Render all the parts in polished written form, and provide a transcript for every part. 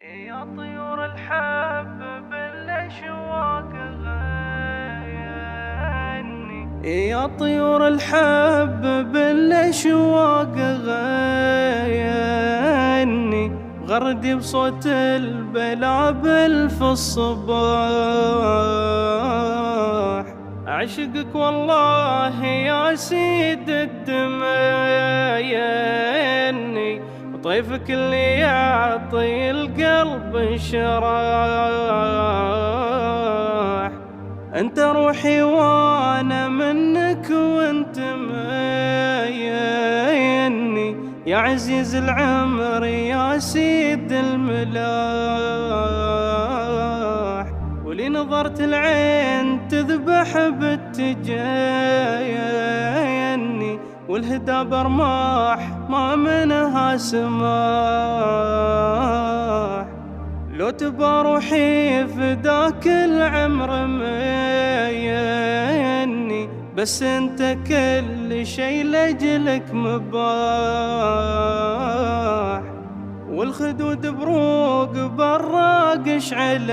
يا طيور الحب بالأشواق غني، يا طيور الحب بالأشواق غني، غردي بصوت البلابل في الصباح. أعشقك والله يا سيد الدميني، وطيفك اللي يعطي القلب انشراح. انت روحي وانا منك وانت ميني، يا عزيز العمر يا سيد الملاح. ولي نظرت العين تذبح بالتجيني، والهدى برماح ما منها سماح. لو تبى روحي فداك العمر ميني، بس انت كل شي لجلك مباح. والخدود بروق براقش عليني،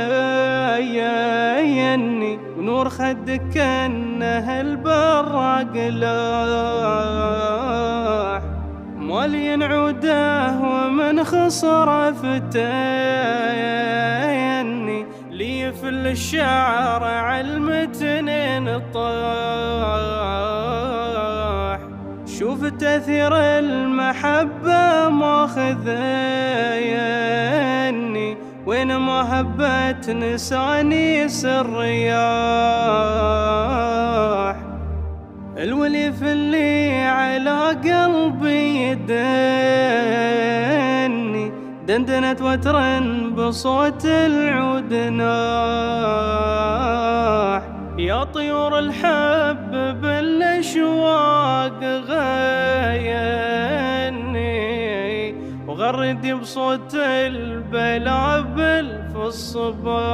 ونور خدك كأنه البراق لاح. مالين عوده ومن خسر فتيني، لي في الشعر عالمتنين طاح. شوف تأثير المحبة ماخذيني، وين ما هبت نساني الرياح. الوليف اللي على قلبي يدني، دندنت وترن بصوت العود ناح. يا طيور الحب بالأشواق غايني، وغردي بصوت البلابل في الصباح.